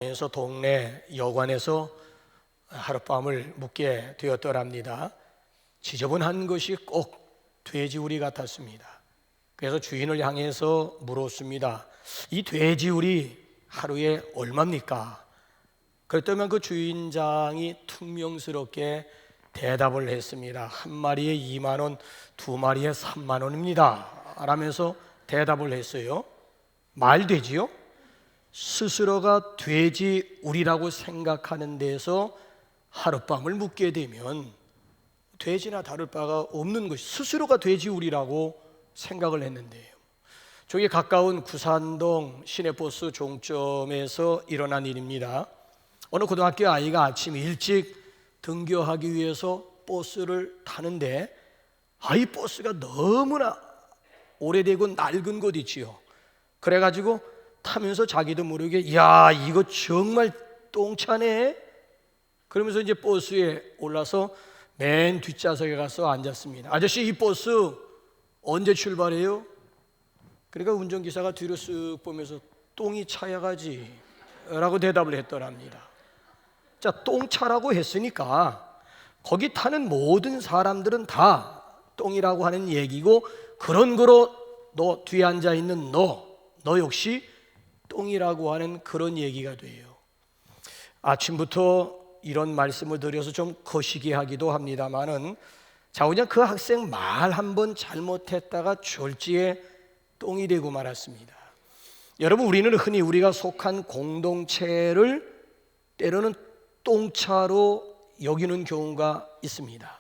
그래서 동네 여관에서 하룻밤을 묵게 되었더랍니다. 지저분한 것이 꼭 돼지우리 같았습니다. 그래서 주인을 향해서 물었습니다. 이 돼지우리 하루에 얼마입니까? 그랬더니 그 주인장이 퉁명스럽게 대답을 했습니다. 한 마리에 2만 원, 두 마리에 3만 원입니다 라면서 대답을 했어요. 말되지요? 스스로가 돼지우리라고 생각하는 데서 하룻밤을 묵게 되면 돼지나 다를 바가 없는 것이 스스로가 돼지우리라고 생각을 했는데요. 저기 가까운 구산동 시내버스 종점에서 일어난 일입니다. 어느 고등학교 아이가 아침 일찍 등교하기 위해서 버스를 타는데 이 버스가 너무나 오래되고 낡은 것 있지요. 그래가지고 타면서 자기도 모르게 야, 이거 정말 똥차네. 그러면서 이제 버스에 올라서 맨 뒷좌석에 가서 앉았습니다. 아저씨, 이 버스 언제 출발해요? 그러니까 운전기사가 뒤로 쓱 보면서 똥이 차야가지 라고 대답을 했더랍니다. 자, 똥차라고 했으니까 거기 타는 모든 사람들은 다 똥이라고 하는 얘기고, 그런 거로 너 뒤에 앉아있는 너 역시 똥이라고 하는 그런 얘기가 돼요. 아침부터 이런 말씀을 드려서 좀 거시기 하기도 합니다만은, 자, 그냥 그 학생 말 한번 잘못했다가 졸지에 똥이 되고 말았습니다. 여러분, 우리는 흔히 우리가 속한 공동체를 때로는 똥차로 여기는 경우가 있습니다.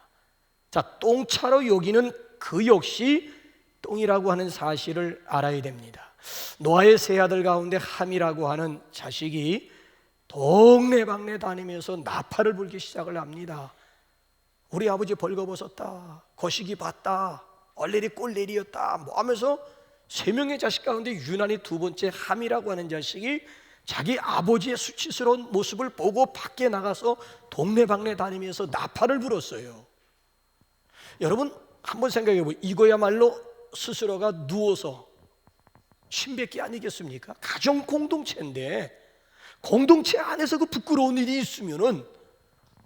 자, 똥차로 여기는 그 역시 똥이라고 하는 사실을 알아야 됩니다. 노아의 세 아들 가운데 함이라고 하는 자식이 동네방네 다니면서 나팔을 불기 시작을 합니다. 우리 아버지 벌거벗었다, 거시기 봤다, 얼레리 꼴레리였다 뭐 하면서 세 명의 자식 가운데 유난히 두 번째 함이라고 하는 자식이 자기 아버지의 수치스러운 모습을 보고 밖에 나가서 동네방네 다니면서 나팔을 불었어요. 여러분, 한번 생각해 보세요. 이거야말로 스스로가 누워서 침뱉기 아니겠습니까? 가정 공동체인데 공동체 안에서 그 부끄러운 일이 있으면은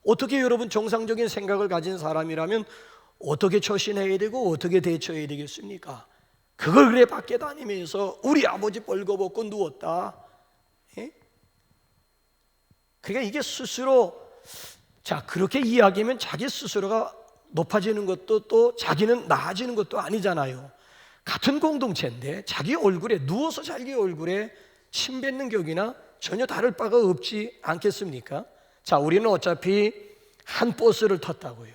어떻게, 여러분, 정상적인 생각을 가진 사람이라면 어떻게 처신해야 되고 어떻게 대처해야 되겠습니까? 그걸 그래 밖에 다니면서 우리 아버지 벌거벗고 누웠다. 예? 그러니까 이게 스스로, 자, 그렇게 이야기하면 자기 스스로가 높아지는 것도 또 자기는 나아지는 것도 아니잖아요. 같은 공동체인데 자기 얼굴에, 누워서 자기 얼굴에 침 뱉는 격이나 전혀 다를 바가 없지 않겠습니까? 자, 우리는 어차피 한 버스를 탔다고요.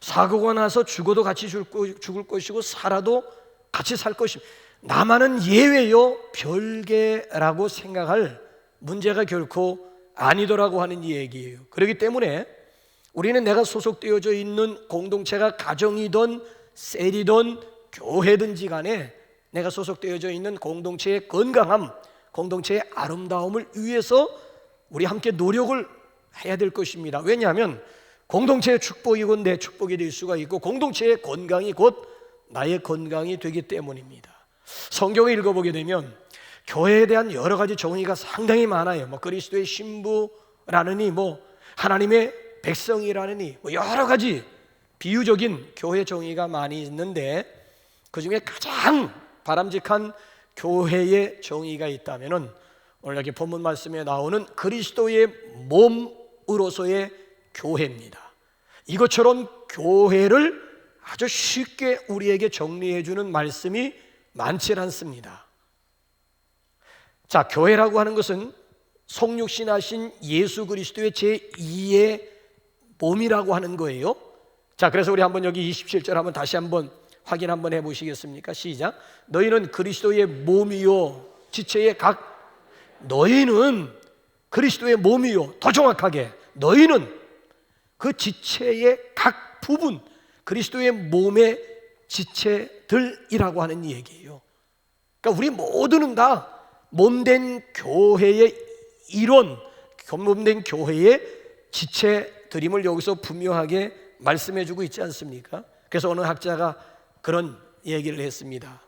사고가 나서 죽어도 같이 죽을 것이고 살아도 같이 살 것입니다. 나만은 예외요, 별개라고 생각할 문제가 결코 아니더라고 하는 얘기예요. 그렇기 때문에 우리는 내가 소속되어져 있는 공동체가 가정이든 셀이든 교회든지 간에 내가 소속되어져 있는 공동체의 건강함, 공동체의 아름다움을 위해서 우리 함께 노력을 해야 될 것입니다. 왜냐하면 공동체의 축복이 곧 내 축복이 될 수가 있고, 공동체의 건강이 곧 나의 건강이 되기 때문입니다. 성경을 읽어보게 되면 교회에 대한 여러 가지 정의가 상당히 많아요. 그리스도의 신부라느니, 하나님의 백성이라느니, 여러 가지 비유적인 교회 정의가 많이 있는데, 그 중에 가장 바람직한 교회의 정의가 있다면은 오늘 여기 본문 말씀에 나오는 그리스도의 몸으로서의 교회입니다. 이것처럼 교회를 아주 쉽게 우리에게 정리해 주는 말씀이 많지 않습니다. 자, 교회라고 하는 것은 성육신하신 예수 그리스도의 제2의 몸이라고 하는 거예요. 자, 그래서 우리 한번 여기 27절 한번 다시 한번 확인 한번 해보시겠습니까? 시작. 너희는 그리스도의 몸이요 지체의 너희는 그리스도의 몸이요, 더 정확하게 너희는 그 지체의 각 부분, 그리스도의 몸의 지체들이라고 하는 얘기예요. 그러니까 우리 모두는 다 몸된 교회의 일원, 몸된 교회의 지체들임을 여기서 분명하게 말씀해주고 있지 않습니까? 그래서 어느 학자가 그런 얘기를 했습니다.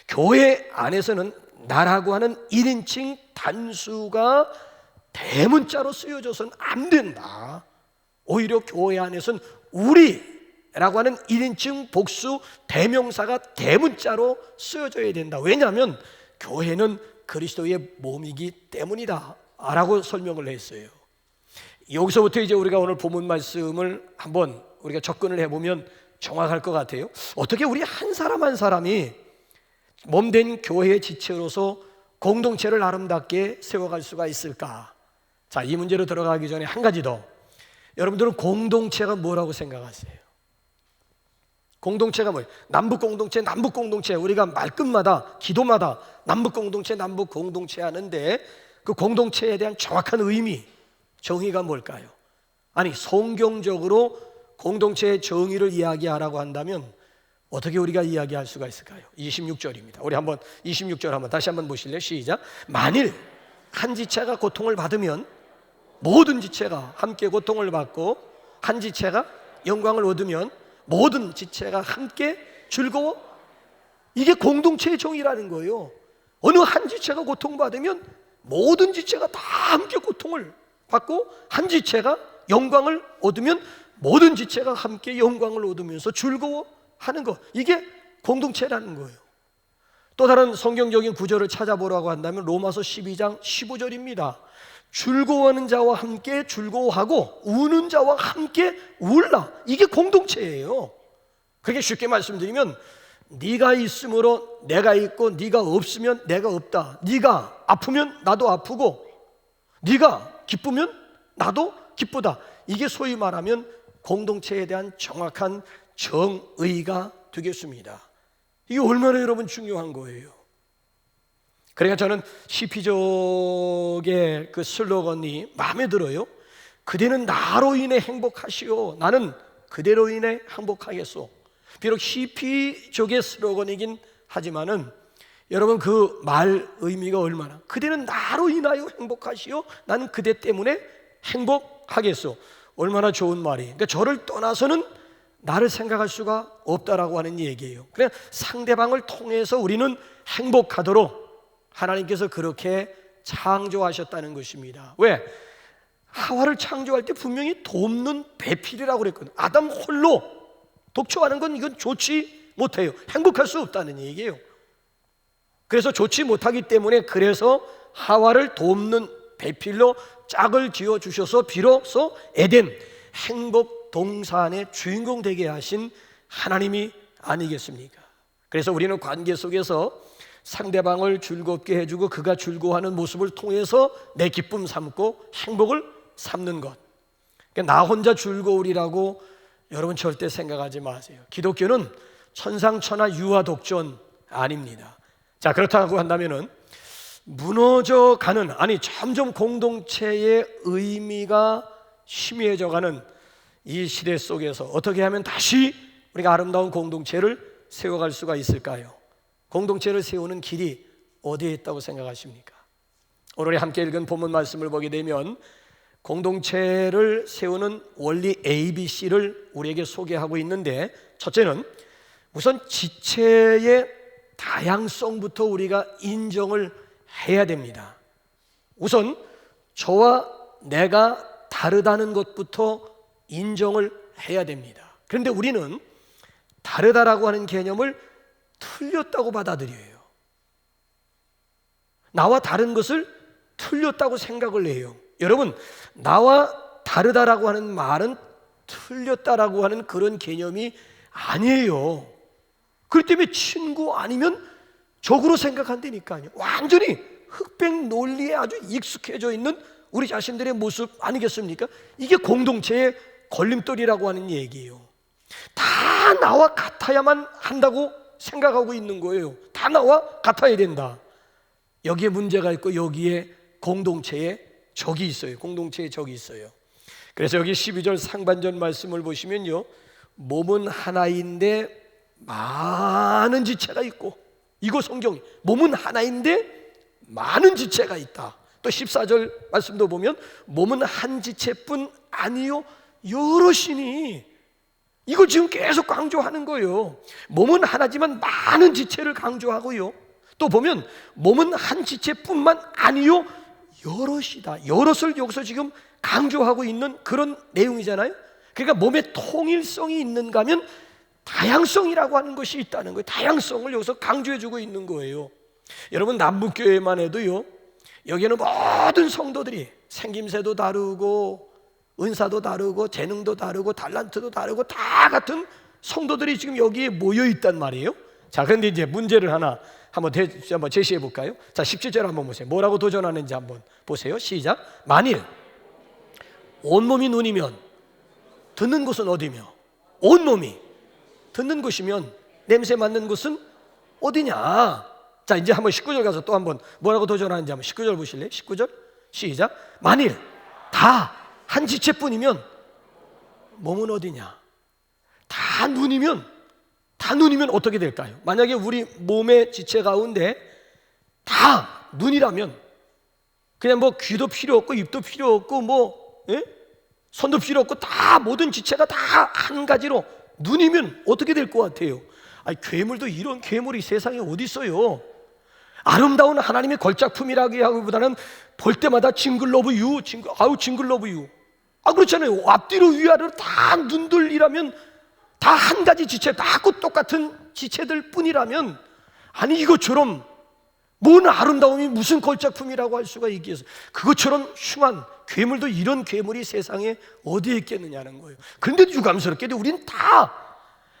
교회 안에서는 나라고 하는 1인칭 단수가 대문자로 쓰여져서는 안 된다. 오히려 교회 안에서는 우리라고 하는 1인칭 복수 대명사가 대문자로 쓰여져야 된다. 왜냐하면 교회는 그리스도의 몸이기 때문이다 라고 설명을 했어요. 여기서부터 이제 우리가 오늘 본문 말씀을 한번 우리가 접근을 해보면 정확할 것 같아요. 어떻게 우리 한 사람 한 사람이 몸된 교회의 지체로서 공동체를 아름답게 세워갈 수가 있을까? 자, 이 문제로 들어가기 전에 한 가지 더. 여러분들은 공동체가 뭐라고 생각하세요? 공동체가 뭐예요? 남북 공동체, 우리가 말끝마다 기도마다 남북 공동체 하는데 그 공동체에 대한 정확한 의미, 정의가 뭘까요? 아니, 성경적으로 공동체의 정의를 이야기하라고 한다면 어떻게 우리가 이야기할 수가 있을까요? 26절입니다. 우리 한번 26절 한번 다시 한번 보실래요? 시작. 만일 한 지체가 고통을 받으면 모든 지체가 함께 고통을 받고, 한 지체가 영광을 얻으면 모든 지체가 함께 즐거워. 이게 공동체의 정의라는 거예요. 어느 한 지체가 고통받으면 모든 지체가 다 함께 고통을 받고, 한 지체가 영광을 얻으면 모든 지체가 함께 영광을 얻으면서 즐거워하는 것, 이게 공동체라는 거예요. 또 다른 성경적인 구절을 찾아보라고 한다면 로마서 12장 15절입니다. 즐거워하는 자와 함께 즐거워하고 우는 자와 함께 울라. 이게 공동체예요. 그렇게 쉽게 말씀드리면 네가 있으므로 내가 있고 네가 없으면 내가 없다. 네가 아프면 나도 아프고 네가 기쁘면 나도 기쁘다. 이게 소위 말하면 공동체에 대한 정확한 정의가 되겠습니다. 이게 얼마나 여러분 중요한 거예요. 그러니까 저는 시피족의 그 슬로건이 마음에 들어요. 그대는 나로 인해 행복하시오. 나는 그대로 인해 행복하겠소. 비록 시피족의 슬로건이긴 하지만은 여러분 그 말 의미가 얼마나, 그대는 나로 인하여 행복하시오. 나는 그대 때문에 행복하겠소. 얼마나 좋은 말이에요. 그러니까 저를 떠나서는 나를 생각할 수가 없다라고 하는 얘기예요. 그냥 상대방을 통해서 우리는 행복하도록 하나님께서 그렇게 창조하셨다는 것입니다. 왜? 하와를 창조할 때 분명히 돕는 배필이라고 그랬거든요. 아담 홀로 독초하는 건 이건 좋지 못해요. 행복할 수 없다는 얘기예요. 그래서 좋지 못하기 때문에 그래서 하와를 돕는 배필로 짝을 지어 주셔서 비로소 에덴 행복 동산의 주인공 되게 하신 하나님이 아니겠습니까? 그래서 우리는 관계 속에서 상대방을 즐겁게 해주고 그가 즐거워하는 모습을 통해서 내 기쁨 삼고 행복을 삼는 것. 그러니까 나 혼자 즐거우리라고 여러분 절대 생각하지 마세요. 기독교는 천상천하 유아독존 아닙니다. 자, 그렇다고 한다면은 무너져가는, 아니 점점 공동체의 의미가 희미해져가는 이 시대 속에서 어떻게 하면 다시 우리가 아름다운 공동체를 세워갈 수가 있을까요? 공동체를 세우는 길이 어디에 있다고 생각하십니까? 오늘 함께 읽은 본문 말씀을 보게 되면 공동체를 세우는 원리 ABC를 우리에게 소개하고 있는데, 첫째는 우선 지체의 다양성부터 우리가 인정을 해야 됩니다. 우선 저와 내가 다르다는 것부터 인정을 해야 됩니다. 그런데 우리는 다르다라고 하는 개념을 틀렸다고 받아들여요. 나와 다른 것을 틀렸다고 생각을 해요. 여러분, 나와 다르다라고 하는 말은 틀렸다라고 하는 그런 개념이 아니에요. 그렇기 때문에 친구 아니면 적으로 생각한다니까요. 완전히 흑백 논리에 아주 익숙해져 있는 우리 자신들의 모습 아니겠습니까? 이게 공동체의 걸림돌이라고 하는 얘기예요. 다 나와 같아야만 한다고 생각하고 있는 거예요. 다 나와 같아야 된다. 여기에 문제가 있고 여기에 공동체에 적이 있어요. 공동체에 적이 있어요. 그래서 여기 12절 상반절 말씀을 보시면요, 몸은 하나인데 많은 지체가 있고, 이거 성경이 몸은 하나인데 많은 지체가 있다. 또 14절 말씀도 보면 몸은 한 지체뿐 아니요 여럿이니, 이거 지금 계속 강조하는 거예요. 몸은 하나지만 많은 지체를 강조하고요. 또 보면 몸은 한 지체뿐만 아니요 여럿이다. 여럿을 여기서 지금 강조하고 있는 그런 내용이잖아요. 그러니까 몸에 통일성이 있는가 하면 다양성이라고 하는 것이 있다는 거예요. 다양성을 여기서 강조해주고 있는 거예요. 여러분, 남북교회만 해도요, 여기는 모든 성도들이 생김새도 다르고 은사도 다르고 재능도 다르고 달란트도 다르고 다 같은 성도들이 지금 여기에 모여 있단 말이에요. 자, 그런데 이제 문제를 한번 제시해 볼까요? 자, 17절 한번 보세요. 뭐라고 도전하는지 한번 보세요. 시작. 만일 온몸이 눈이면 듣는 곳은 어디며? 온몸이 듣는 곳이면 냄새 맡는 곳은 어디냐? 자, 이제 한번 19절 가서 또 한번 뭐라고 도전하는지 한번 19절 보실래요? 19절 시작. 만일 다 한 지체뿐이면 몸은 어디냐? 다 눈이면 어떻게 될까요? 만약에 우리 몸의 지체 가운데 다 눈이라면 그냥 뭐 귀도 필요 없고 입도 필요 없고 뭐 손도 필요 없고 다 모든 지체가 다 한 가지로 눈이면 어떻게 될 것 같아요? 아니, 괴물도 이런 괴물이 세상에 어디 있어요? 아름다운 하나님의 걸작품이라기 하기보다는 볼 때마다 징글러브 유, 징글러브 유. 그렇잖아요. 앞뒤로 위아래로 다 눈들이라면 다 한 가지 지체, 다 똑같은 지체들 뿐이라면, 아니 이것처럼 뭔 아름다움이 무슨 걸작품이라고 할 수가 있겠어요? 그것처럼 흉한 괴물도 이런 괴물이 세상에 어디에 있겠느냐는 거예요. 그런데도 유감스럽게도 우리는 다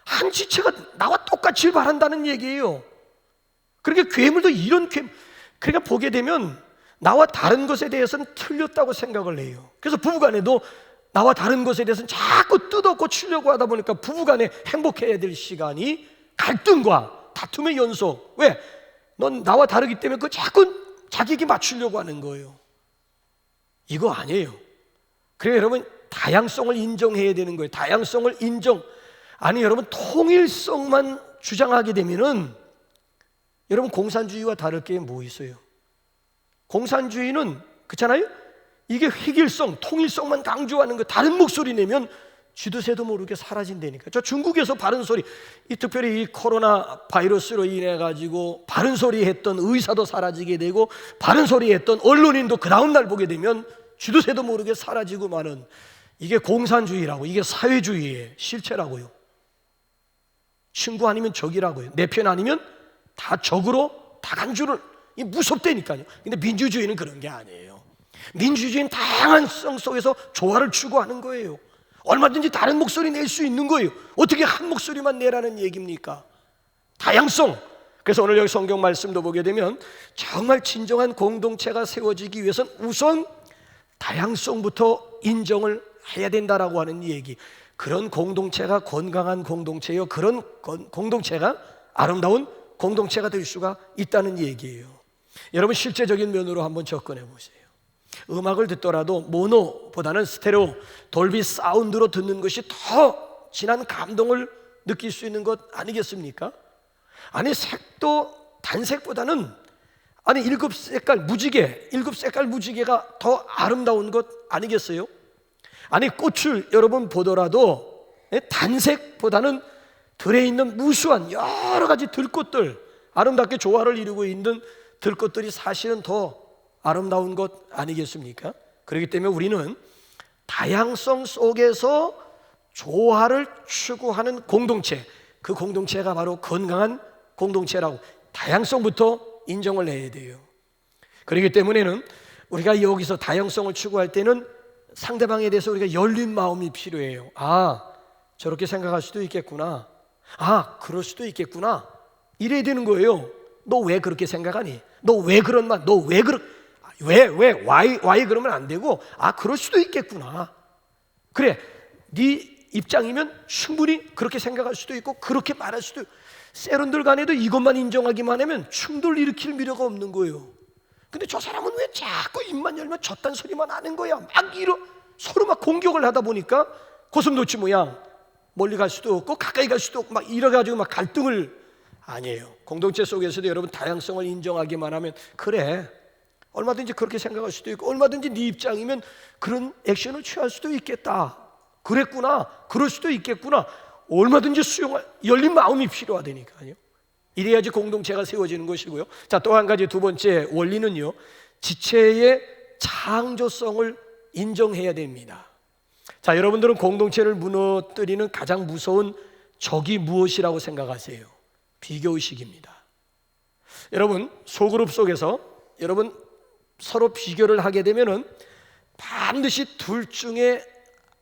한 지체가 나와 똑같이 바란다는 얘기예요. 그러니까 괴물도 이런 괴물, 그러니까 보게 되면 나와 다른 것에 대해서는 틀렸다고 생각을 해요. 그래서 부부간에도 나와 다른 것에 대해서는 자꾸 뜯어고 치려고 하다 보니까 부부간에 행복해야 될 시간이 갈등과 다툼의 연속. 왜? 넌 나와 다르기 때문에 그거 자꾸 자기에게 맞추려고 하는 거예요. 이거 아니에요. 그래서 여러분, 다양성을 인정해야 되는 거예요. 다양성을 인정. 아니 여러분, 통일성만 주장하게 되면은 여러분, 공산주의와 다를 게 뭐 있어요? 공산주의는 그렇잖아요? 이게 획일성, 통일성만 강조하는 거. 다른 목소리 내면 쥐도새도 모르게 사라진다니까. 저 중국에서 바른 소리, 특별히 이 코로나 바이러스로 인해 가지고 바른 소리 했던 의사도 사라지게 되고 바른 소리 했던 언론인도 그 다음 날 보게 되면 쥐도새도 모르게 사라지고 마는, 이게 공산주의라고, 이게 사회주의의 실체라고요. 친구 아니면 적이라고요. 내 편 아니면 다 적으로 다 간주를, 이 무섭다니까요. 근데 민주주의는 그런 게 아니에요. 민주주의는 다양한 성 속에서 조화를 추구하는 거예요. 얼마든지 다른 목소리 낼 수 있는 거예요. 어떻게 한 목소리만 내라는 얘기입니까? 다양성. 그래서 오늘 여기 성경 말씀도 보게 되면 정말 진정한 공동체가 세워지기 위해서는 우선 다양성부터 인정을 해야 된다라고 하는 얘기. 그런 공동체가 건강한 공동체요, 그런 공동체가 아름다운 공동체가 될 수가 있다는 얘기예요. 여러분, 실제적인 면으로 한번 접근해 보세요. 음악을 듣더라도 모노보다는 스테레오, 돌비 사운드로 듣는 것이 더 진한 감동을 느낄 수 있는 것 아니겠습니까? 아니, 색도 단색보다는 일곱 색깔 무지개가 더 아름다운 것 아니겠어요? 아니, 꽃을 여러분 보더라도 단색보다는 들에 있는 무수한 여러 가지 들꽃들, 아름답게 조화를 이루고 있는 들꽃들이 사실은 더 아름다운 것 아니겠습니까? 그렇기 때문에 우리는 다양성 속에서 조화를 추구하는 공동체, 그 공동체가 바로 건강한 공동체라고, 다양성부터 인정을 해야 돼요. 그렇기 때문에는 우리가 여기서 다양성을 추구할 때는 상대방에 대해서 우리가 열린 마음이 필요해요. 저렇게 생각할 수도 있겠구나. 그럴 수도 있겠구나. 이래야 되는 거예요. 너 왜 그렇게 생각하니? 너 왜 그런 말? 너 왜 why 그러면 안 되고, 그럴 수도 있겠구나. 그래, 네 입장이면 충분히 그렇게 생각할 수도 있고 그렇게 말할 수도 있고. 세론들 간에도 이것만 인정하기만 하면 충돌 일으킬 필요가 없는 거예요. 근데 저 사람은 왜 자꾸 입만 열면 저딴 소리만 하는 거야? 서로 막 공격을 하다 보니까 고슴도치 모양, 멀리 갈 수도 없고 가까이 갈 수도 없고 막 이래가지고 막 갈등을. 아니에요. 공동체 속에서도 여러분, 다양성을 인정하기만 하면, 그래, 얼마든지 그렇게 생각할 수도 있고 얼마든지 네 입장이면 그런 액션을 취할 수도 있겠다. 그랬구나, 그럴 수도 있겠구나. 얼마든지 수용할 열린 마음이 필요하다니까요. 이래야지 공동체가 세워지는 것이고요. 자, 또 한 가지, 두 번째 원리는요, 지체의 창조성을 인정해야 됩니다. 자, 여러분들은 공동체를 무너뜨리는 가장 무서운 적이 무엇이라고 생각하세요? 비교의식입니다. 여러분, 소그룹 속에서 여러분 서로 비교를 하게 되면은 반드시 둘 중에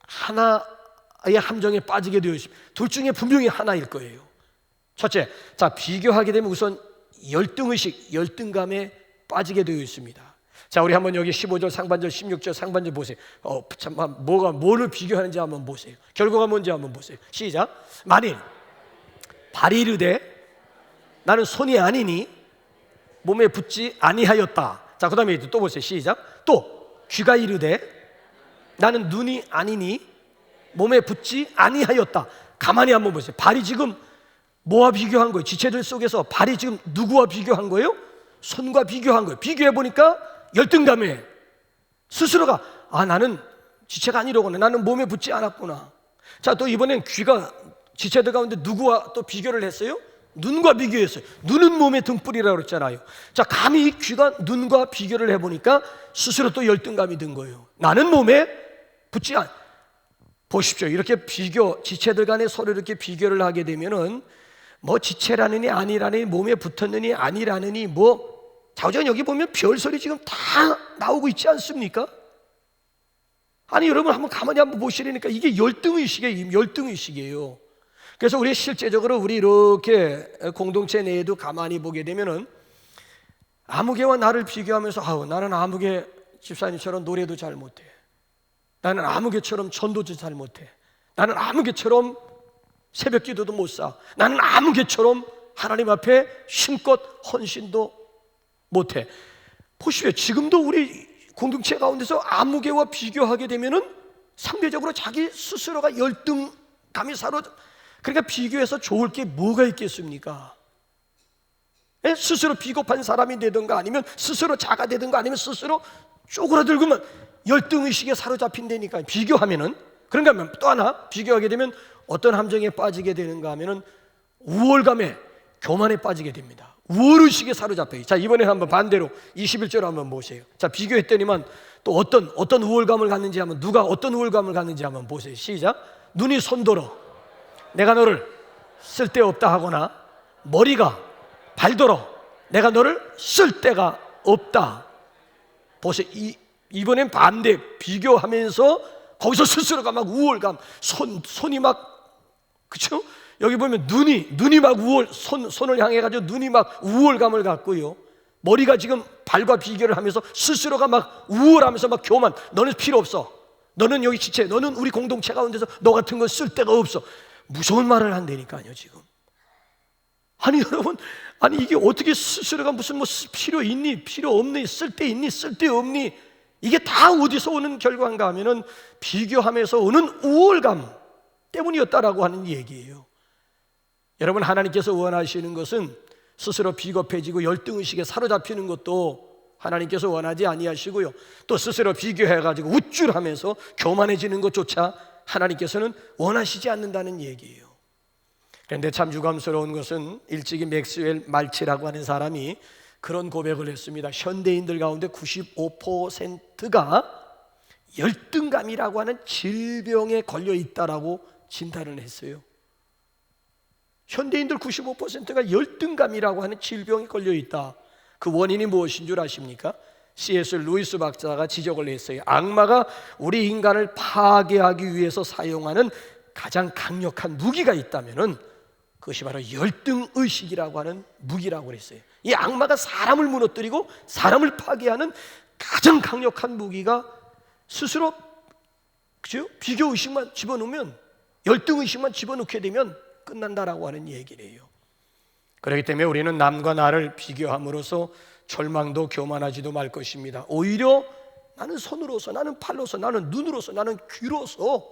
하나의 함정에 빠지게 되어 있습니다. 둘 중에 분명히 하나일 거예요. 첫째, 자, 비교하게 되면 우선 열등의식, 열등감에 빠지게 되어 있습니다. 자, 우리 한번 여기 15절 상반절, 16절 상반절 보세요. 잠깐 뭐를 비교하는지 한번 보세요. 결과가 뭔지 한번 보세요. 시작. 만일 발이 이르되 나는 손이 아니니 몸에 붙지 아니하였다. 자, 그 다음에 또 보세요. 시작. 또 귀가 이르되 나는 눈이 아니니 몸에 붙지 아니하였다. 가만히 한번 보세요. 발이 지금 뭐와 비교한 거예요? 지체들 속에서 발이 지금 누구와 비교한 거예요? 손과 비교한 거예요. 비교해 보니까 열등감에 스스로가 나는 지체가 아니로구나. 나는 몸에 붙지 않았구나. 자, 또 이번엔 귀가 지체들 가운데 누구와 또 비교를 했어요? 눈과 비교했어요. 눈은 몸의 등불이라고 그랬잖아요. 자, 감히 이 귀가 눈과 비교를 해보니까 스스로 또 열등감이 든 거예요. 나는 몸에 붙지 않. 보십시오. 이렇게 지체들 간에 서로 이렇게 비교를 하게 되면은 뭐 지체라느니 아니라느니 몸에 붙었느니 아니라느니 자우전 여기 보면 별소리 지금 다 나오고 있지 않습니까? 아니, 여러분 한번 가만히 한번 보시려니까 이게 열등의식이에요. 그래서 우리 실제적으로 우리 이렇게 공동체 내에도 가만히 보게 되면은 아무개와 나를 비교하면서 나는 아무개 집사님처럼 노래도 잘 못해. 나는 아무개처럼 전도도 잘 못해. 나는 아무개처럼 새벽 기도도 못 사. 나는 아무개처럼 하나님 앞에 힘껏 헌신도 못해. 보십시오. 지금도 우리 공동체 가운데서 아무개와 비교하게 되면은 상대적으로 자기 스스로가 열등감이 그러니까 비교해서 좋을 게 뭐가 있겠습니까? 스스로 비겁한 사람이 되든가 아니면 스스로 자가 되든가 아니면 스스로 쪼그라들고만 열등의식에 사로잡힌다니까. 비교하면은. 그런가 하면 또 하나 비교하게 되면 어떤 함정에 빠지게 되는가 하면은 우월감에, 교만에 빠지게 됩니다. 우월의식에 사로잡혀요. 자, 이번에 한번 반대로 21절 한번 보세요. 자, 비교했더니만 또 어떤 우월감을 갖는지 한번, 누가 어떤 우월감을 갖는지 한번 보세요. 시작. 눈이 손더러 내가 너를 쓸데없다 하거나 머리가 발더러 내가 너를 쓸데가 없다. 보세요. 이번엔 반대, 비교하면서 거기서 스스로가 막 우월감, 손이 막, 그쵸? 여기 보면 눈이 막 손을 향해가지고 눈이 막 우월감을 갖고요. 머리가 지금 발과 비교를 하면서 스스로가 막 우월하면서 막 교만. 너는 필요 없어. 너는 여기 지체, 너는 우리 공동체 가운데서 너 같은 건 쓸데가 없어. 무서운 말을 한다니까요, 지금. 아니, 여러분, 이게 어떻게 스스로가 무슨 필요 있니? 필요 없니? 쓸데 있니? 쓸데 없니? 이게 다 어디서 오는 결과인가 하면은 비교하면서 오는 우월감 때문이었다라고 하는 얘기예요. 여러분, 하나님께서 원하시는 것은 스스로 비겁해지고 열등의식에 사로잡히는 것도 하나님께서 원하지 아니하시고요. 또 스스로 비교해가지고 우쭐하면서 교만해지는 것조차 하나님께서는 원하시지 않는다는 얘기예요. 그런데 참 유감스러운 것은 일찍이 맥스웰 말치라고 하는 사람이 그런 고백을 했습니다. 현대인들 가운데 95%가 열등감이라고 하는 질병에 걸려 있다라고 진단을 했어요. 현대인들 95%가 열등감이라고 하는 질병에 걸려 있다. 그 원인이 무엇인 줄 아십니까? C.S. 루이스 박사가 지적을 했어요. 악마가 우리 인간을 파괴하기 위해서 사용하는 가장 강력한 무기가 있다면은 그것이 바로 열등의식이라고 하는 무기라고 그랬어요. 이 악마가 사람을 무너뜨리고 사람을 파괴하는 가장 강력한 무기가 스스로, 그죠? 비교의식만 집어넣으면, 열등의식만 집어넣게 되면 끝난다라고 하는 얘기래요. 그렇기 때문에 우리는 남과 나를 비교함으로써 절망도 교만하지도 말 것입니다. 오히려 나는 손으로서, 나는 팔로서, 나는 눈으로서, 나는 귀로서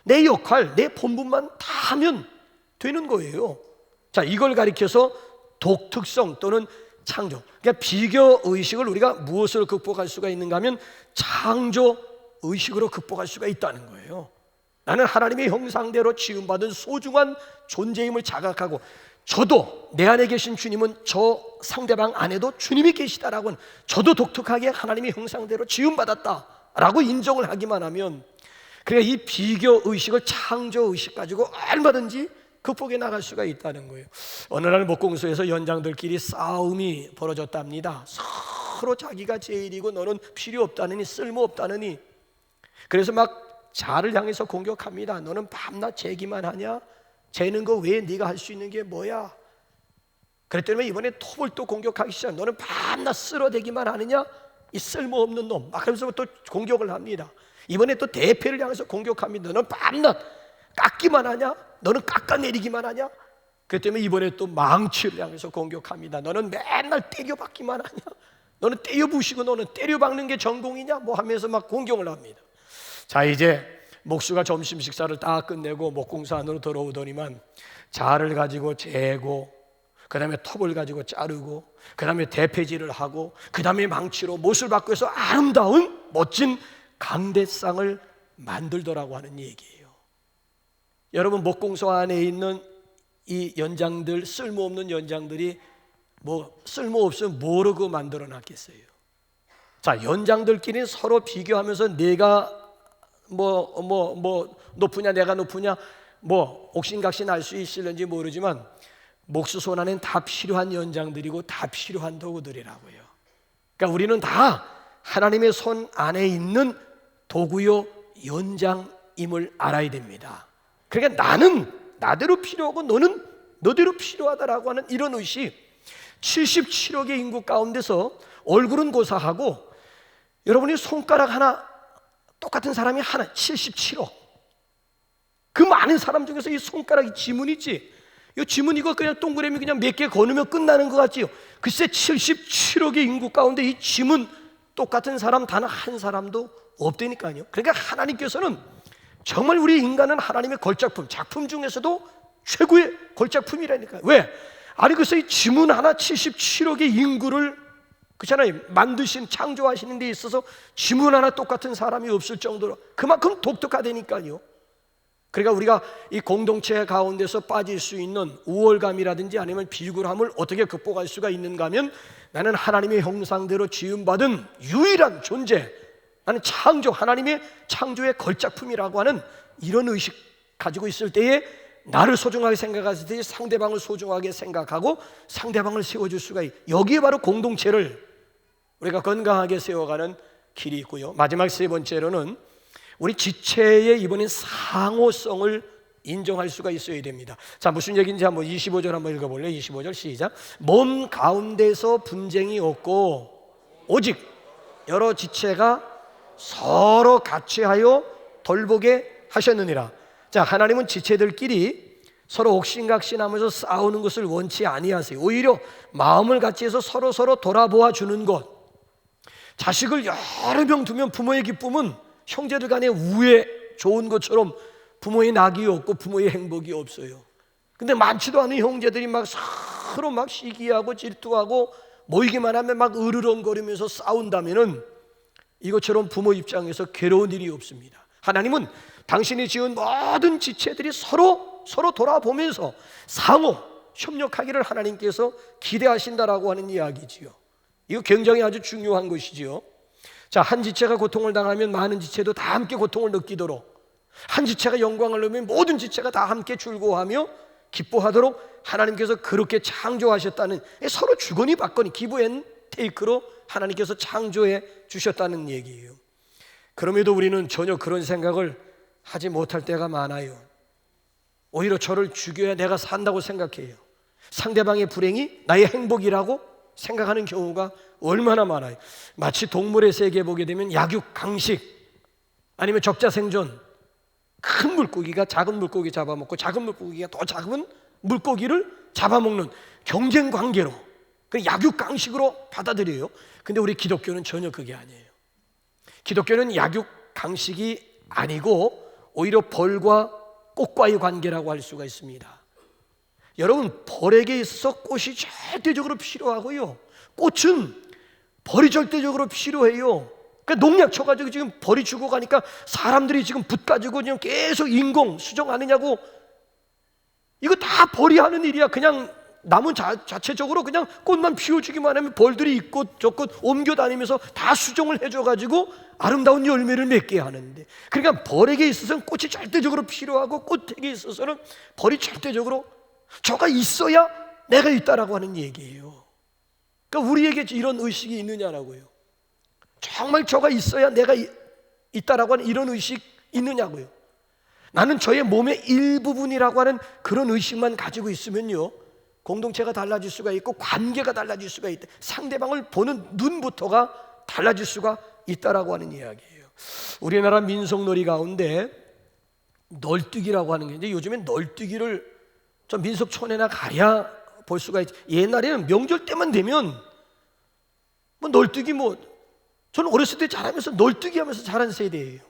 내 역할, 내 본분만 다 하면 되는 거예요. 자, 이걸 가리켜서 독특성 또는 창조, 그러니까 비교의식을 우리가 무엇으로 극복할 수가 있는가 하면 창조의식으로 극복할 수가 있다는 거예요. 나는 하나님의 형상대로 지음받은 소중한 존재임을 자각하고 저도 내 안에 계신 주님은 저 상대방 안에도 주님이 계시다라고는, 저도 독특하게 하나님의 형상대로 지음받았다라고 인정을 하기만 하면, 그러니까 이 비교 의식을 창조 의식 가지고 얼마든지 극복해 나갈 수가 있다는 거예요. 어느 날 목공소에서 연장들끼리 싸움이 벌어졌답니다. 서로 자기가 제일이고 너는 필요 없다느니, 쓸모 없다느니. 그래서 막 자를 향해서 공격합니다. 너는 밤낮 재기만 하냐? 재는 거 외에 네가 할 수 있는 게 뭐야? 그랬더니 이번에 톱을 또 공격하기 시작. 너는 밤낮 쓸어대기만 하느냐? 이 쓸모없는 놈. 막 하면서 또 공격을 합니다. 이번에 또 대패를 향해서 공격합니다. 너는 밤낮 깎기만 하냐? 너는 깎아내리기만 하냐? 그랬더니 이번에 또 망치를 향해서 공격합니다. 너는 맨날 때려박기만 하냐? 너는 때려부시고 너는 때려박는 게 전공이냐? 뭐 하면서 막 공격을 합니다. 자, 이제 목수가 점심 식사를 다 끝내고 목공소 안으로 들어오더니만 자를 가지고 재고, 그 다음에 톱을 가지고 자르고, 그 다음에 대패질을 하고, 그 다음에 망치로 못을 바꾸어서 아름다운 멋진 강대상을 만들더라고 하는 얘기예요. 여러분, 목공소 안에 있는 이 연장들, 쓸모없는 연장들이 뭐 쓸모없으면 모르고 만들어 놨겠어요. 자, 연장들끼리 서로 비교하면서 내가 뭐 높으냐 내가 높으냐 뭐 옥신각신 알 수 있을는지 모르지만, 목수 손 안엔 다 필요한 연장들이고 다 필요한 도구들이라고요. 그러니까 우리는 다 하나님의 손 안에 있는 도구요 연장임을 알아야 됩니다. 그러니까 나는 나대로 필요하고 너는 너대로 필요하다라고 하는 이런 의식. 77억의 인구 가운데서 얼굴은 고사하고 여러분이 손가락 하나 똑같은 사람이 하나 77억. 그 많은 사람 중에서 이 손가락이 지문이지, 이 지문 이거 그냥 동그라미 그냥 몇 개 거누면 끝나는 것 같지요. 글쎄 77억의 인구 가운데 이 지문 똑같은 사람 단 한 사람도 없다니까요. 그러니까 하나님께서는 정말 우리 인간은 하나님의 걸작품, 작품 중에서도 최고의 걸작품이라니까요. 왜? 아니 글쎄 이 지문 하나 77억의 인구를 그렇잖아요, 만드신 창조하시는 데 있어서 지문 하나 똑같은 사람이 없을 정도로 그만큼 독특하다니까요. 그러니까 우리가 이 공동체 가운데서 빠질 수 있는 우월감이라든지 아니면 비굴함을 어떻게 극복할 수가 있는가 하면, 나는 하나님의 형상대로 지음받은 유일한 존재, 나는 창조, 하나님의 창조의 걸작품이라고 하는 이런 의식 가지고 있을 때에 나를 소중하게 생각했을 때 상대방을 소중하게 생각하고 상대방을 세워줄 수가 있어요. 여기에 바로 공동체를 우리가 건강하게 세워가는 길이 있고요. 마지막 세 번째로는 우리 지체의 이번엔 상호성을 인정할 수가 있어야 됩니다. 자, 무슨 얘기인지 한번 25절 한번 읽어볼래요? 25절 시작. 몸 가운데서 분쟁이 없고 오직 여러 지체가 서로 같이 하여 돌보게 하셨느니라. 자, 하나님은 지체들끼리 서로 옥신각신하면서 싸우는 것을 원치 아니하세요. 오히려 마음을 같이 해서 서로 돌아보아 주는 것. 자식을 여러 명 두면 부모의 기쁨은 형제들 간의 우애 좋은 것처럼 부모의 낙이 없고 부모의 행복이 없어요. 근데 많지도 않은 형제들이 막 서로 막 시기하고 질투하고 모이기만 하면 막 으르렁거리면서 싸운다면은 이것처럼 부모 입장에서 괴로운 일이 없습니다. 하나님은 당신이 지은 모든 지체들이 서로 돌아보면서 상호 협력하기를 하나님께서 기대하신다라고 하는 이야기지요. 이거 굉장히 아주 중요한 것이지요. 자, 한 지체가 고통을 당하면 많은 지체도 다 함께 고통을 느끼도록, 한 지체가 영광을 누리면 모든 지체가 다 함께 즐거워하며 기뻐하도록 하나님께서 그렇게 창조하셨다는, 서로 주거니 받거니 기브 앤 테이크로 하나님께서 창조해 주셨다는 얘기예요. 그럼에도 우리는 전혀 그런 생각을 하지 못할 때가 많아요. 오히려 저를 죽여야 내가 산다고 생각해요. 상대방의 불행이 나의 행복이라고 생각하는 경우가 얼마나 많아요. 마치 동물의 세계에 보게 되면 약육 강식 아니면 적자생존, 큰 물고기가 작은 물고기 잡아먹고 작은 물고기가 더 작은 물고기를 잡아먹는 경쟁 관계로, 그 약육 강식으로 받아들여요. 근데 우리 기독교는 전혀 그게 아니에요. 기독교는 약육 강식이 아니고 오히려 벌과 꽃과의 관계라고 할 수가 있습니다. 여러분, 벌에게 있어서 꽃이 절대적으로 필요하고요, 꽃은 벌이 절대적으로 필요해요. 그러니까 농약 쳐가지고 지금 벌이 죽어가니까 사람들이 지금 붓 가지고 지금 계속 인공 수정하느냐고 이거 다 벌이 하는 일이야. 그냥 나무 자체적으로 그냥 꽃만 피워주기만 하면 벌들이 이꽃 저꽃 옮겨다니면서 다 수정을 해줘가지고 아름다운 열매를 맺게 하는데, 그러니까 벌에게 있어서는 꽃이 절대적으로 필요하고 꽃에게 있어서는 벌이 절대적으로 저가 있어야 내가 있다라고 하는 얘기예요. 그러니까 우리에게 이런 의식이 있느냐라고요. 정말 저가 있어야 내가 있다라고 하는 이런 의식 있느냐고요. 나는 저의 몸의 일부분이라고 하는 그런 의식만 가지고 있으면요, 공동체가 달라질 수가 있고 관계가 달라질 수가 있다. 상대방을 보는 눈부터가 달라질 수가 있다라고 하는 이야기예요. 우리나라 민속놀이 가운데 널뛰기라고 하는 게, 이제 요즘엔 널뛰기를 좀 민속촌에나 가야 볼 수가 있지. 옛날에는 명절 때만 되면 뭐 널뛰기, 저는 어렸을 때 잘하면서 널뛰기 하면서 자란 세대예요.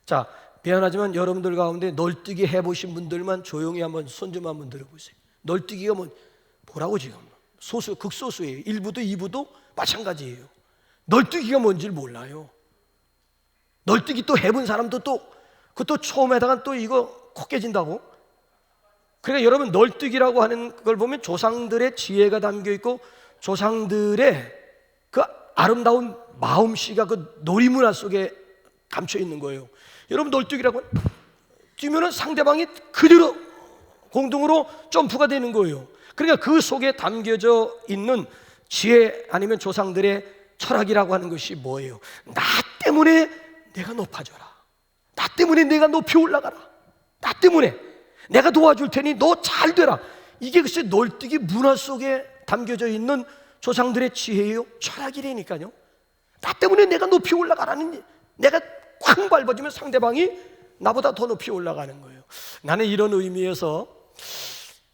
자, 미안하지만 여러분들 가운데 널뛰기 해보신 분들만 조용히 한번 손 좀 한번 들어보세요. 널뛰기가 뭐라고 지금 극소수예요. 1부도 2부도 마찬가지예요. 널뛰기가 뭔지를 몰라요. 널뛰기 또 해본 사람도 그것도 처음에다가 또 이거 코 깨진다고. 그러니까 여러분, 널뛰기라고 하는 걸 보면 조상들의 지혜가 담겨 있고 조상들의 그 아름다운 마음씨가 그 놀이문화 속에 감춰 있는 거예요. 여러분, 널뛰기라고 뛰면은 상대방이 그대로 공중으로 점프가 되는 거예요. 그러니까 그 속에 담겨져 있는 지혜 아니면 조상들의 철학이라고 하는 것이 뭐예요? 나 때문에 내가 높아져라. 나 때문에 내가 높이 올라가라. 나 때문에 내가 도와줄 테니 너 잘 되라. 이게 글쎄 널뛰기 문화 속에 담겨져 있는 조상들의 지혜예요. 철학이라니까요. 나 때문에 내가 높이 올라가라는, 내가 쾅 밟아주면 상대방이 나보다 더 높이 올라가는 거예요. 나는 이런 의미에서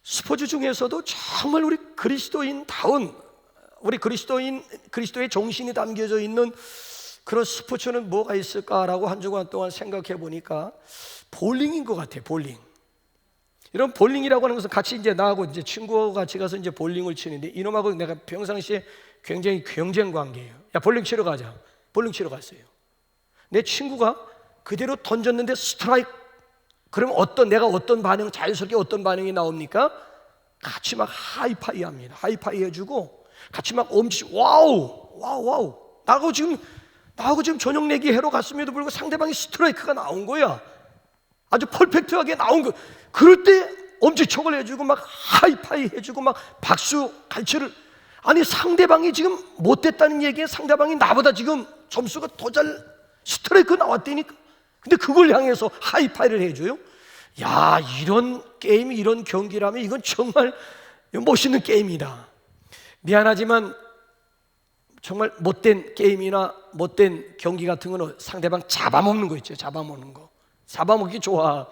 스포츠 중에서도 정말 우리 그리스도인다운, 우리 그리스도의 정신이 담겨져 있는 그런 스포츠는 뭐가 있을까라고 한 주간 동안 생각해 보니까 볼링인 것 같아요. 볼링. 이런 볼링이라고 하는 것은 같이 이제 나하고 이제 친구와 같이 가서 이제 볼링을 치는데, 이놈하고 내가 평상시에 굉장히 경쟁 관계예요. 야, 볼링 치러 가자. 볼링 치러 갔어요. 내 친구가 그대로 던졌는데 스트라이크. 그럼 내가 어떤 반응, 자연스럽게 어떤 반응이 나옵니까? 같이 막 하이파이 합니다. 하이파이 해주고 같이 막 엄지 와우. 나하고 지금 저녁 내기 하러 갔음에도 불구하고 상대방이 스트라이크가 나온 거야. 아주 퍼펙트하게 나온 거. 그럴 때 엄지척을 해주고 막 하이파이 해주고 막 박수 갈채를. 아니, 상대방이 지금 못됐다는 얘기에 상대방이 나보다 지금 점수가 더 잘 스트라이크 나왔다니까. 근데 그걸 향해서 하이파이를 해줘요. 야, 이런 게임이, 이런 경기라면 이건 정말 멋있는 게임이다. 미안하지만 정말 못된 게임이나 못된 경기 같은 거는 상대방 잡아먹는 거 있죠. 잡아먹는 거. 잡아먹기 좋아.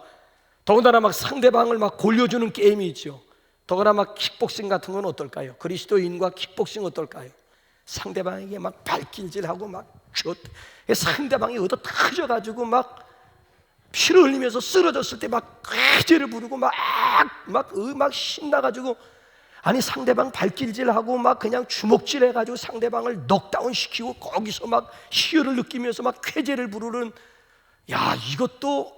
더군다나 막 상대방을 막 골려주는 게임이 있죠. 더구나 막 킥복싱 같은 건 어떨까요? 그리스도인과 킥복싱 어떨까요? 상대방에게 막 발길질하고 막 상대방이 얻어 터져가지고 막 피를 흘리면서 쓰러졌을 때 막 쾌재를 부르고 막 신나가지고, 아니 상대방 발길질하고 막 그냥 주먹질해가지고 상대방을 넉다운 시키고 거기서 막 희열을 느끼면서 막 쾌재를 부르는, 야, 이것도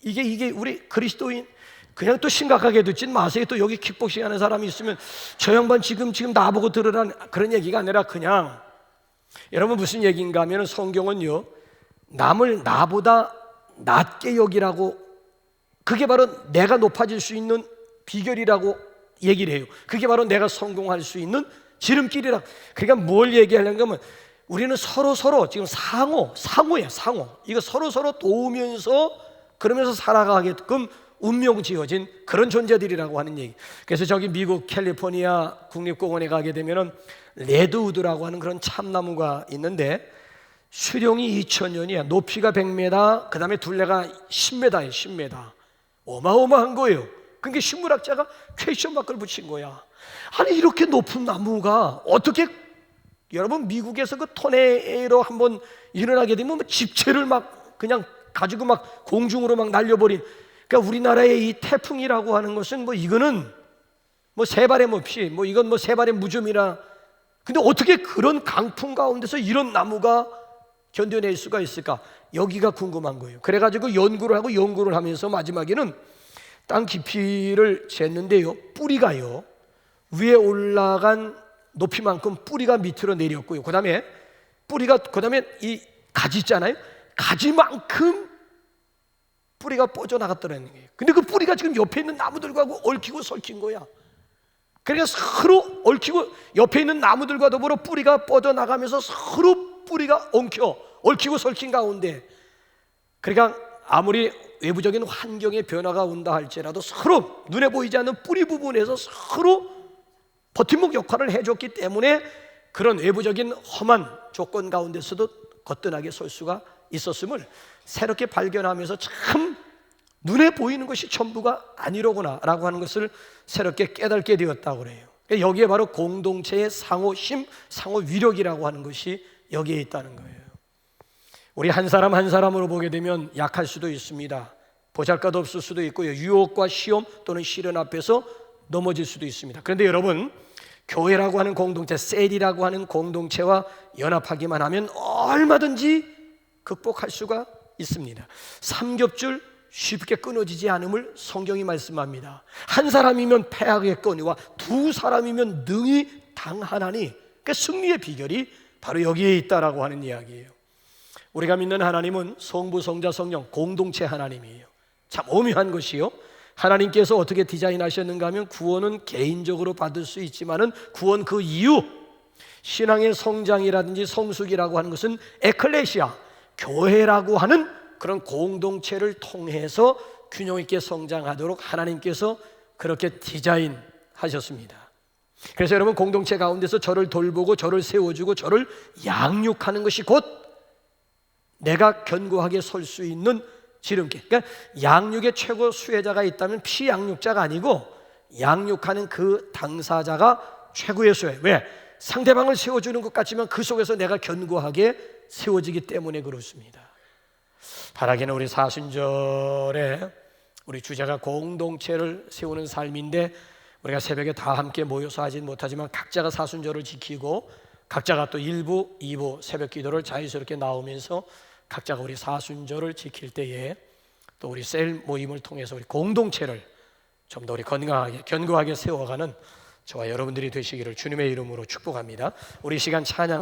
이게 우리 그리스도인. 그냥 또 심각하게 듣진 마세요. 또 여기 킥복싱 하는 사람이 있으면 저 양반 지금 나보고 들으라는 그런 얘기가 아니라, 그냥 여러분 무슨 얘기인가 하면 성경은요, 남을 나보다 낮게 여기라고, 그게 바로 내가 높아질 수 있는 비결이라고 얘기를 해요. 그게 바로 내가 성공할 수 있는 지름길이라. 그러니까 뭘 얘기하려는 거면, 우리는 서로 지금 상호예요. 이거 서로 도우면서 그러면서 살아가게끔 운명 지어진 그런 존재들이라고 하는 얘기. 그래서 저기 미국 캘리포니아 국립공원에 가게 되면은 레드우드라고 하는 그런 참나무가 있는데, 수령이 2000년이야. 높이가 100m, 그 다음에 둘레가 10m예요. 10m. 어마어마한 거예요. 그게 식물학자가 퀘스천 마크를 붙인 거야. 아니, 이렇게 높은 나무가 어떻게, 여러분 미국에서 그 토네이로 한번 일어나게 되면 집채를 막 그냥 가지고 막 공중으로 막 날려버린. 그러니까 우리나라의 이 태풍이라고 하는 것은 이거는 세 발의 몹시, 이건 세 발의 무좀이라. 근데 어떻게 그런 강풍 가운데서 이런 나무가 견뎌낼 수가 있을까? 여기가 궁금한 거예요. 그래가지고 연구를 하면서 마지막에는 땅 깊이를 쟀는데요, 뿌리가요 위에 올라간 높이만큼 뿌리가 밑으로 내렸고요, 그 다음에 이 가지 있잖아요, 가지만큼 뿌리가 뻗어나갔더라는 거예요. 근데 그 뿌리가 지금 옆에 있는 나무들과 얽히고 설킨 거야. 그러니까 서로 얽히고, 옆에 있는 나무들과 더불어 뿌리가 뻗어나가면서 서로 뿌리가 얽히고 설킨 가운데, 그러니까 아무리 외부적인 환경의 변화가 온다 할지라도 서로 눈에 보이지 않는 뿌리 부분에서 서로 버팀목 역할을 해줬기 때문에 그런 외부적인 험한 조건 가운데서도 거뜬하게 설 수가 있었음을 새롭게 발견하면서 참 눈에 보이는 것이 전부가 아니로구나 라고 하는 것을 새롭게 깨닫게 되었다고 그래요. 여기에 바로 공동체의 상호심, 상호위력이라고 하는 것이 여기에 있다는 거예요. 우리 한 사람 한 사람으로 보게 되면 약할 수도 있습니다. 보잘것 없을 수도 있고요, 유혹과 시험 또는 시련 앞에서 넘어질 수도 있습니다. 그런데 여러분, 교회라고 하는 공동체, 셀이라고 하는 공동체와 연합하기만 하면 얼마든지 극복할 수가 있습니다. 삼겹줄 쉽게 끊어지지 않음을 성경이 말씀합니다. 한 사람이면 패하겠거니와 두 사람이면 능히 당하나니, 그러니까 승리의 비결이 바로 여기에 있다라고 하는 이야기예요. 우리가 믿는 하나님은 성부, 성자, 성령 공동체 하나님이에요. 참 오묘한 것이요, 하나님께서 어떻게 디자인하셨는가 하면 구원은 개인적으로 받을 수 있지만은 구원 그 이후 신앙의 성장이라든지 성숙이라고 하는 것은 에클레시아, 교회라고 하는 그런 공동체를 통해서 균형 있게 성장하도록 하나님께서 그렇게 디자인하셨습니다. 그래서 여러분, 공동체 가운데서 저를 돌보고 저를 세워주고 저를 양육하는 것이 곧 내가 견고하게 설 수 있는 지름길. 그러니까 양육의 최고 수혜자가 있다면 피양육자가 아니고 양육하는 그 당사자가 최고의 수혜. 왜? 상대방을 세워주는 것 같지만 그 속에서 내가 견고하게 세워지기 때문에 그렇습니다. 바라기는 우리 사순절에 우리 주제가 공동체를 세우는 삶인데, 우리가 새벽에 다 함께 모여서 하진 못하지만 각자가 사순절을 지키고 각자가 또 1부, 2부 새벽 기도를 자유스럽게 나오면서 각자가 우리 사순절을 지킬 때에 또 우리 셀 모임을 통해서 우리 공동체를 좀 더 우리 건강하게 견고하게 세워가는 저와 여러분들이 되시기를 주님의 이름으로 축복합니다. 우리 시간 찬양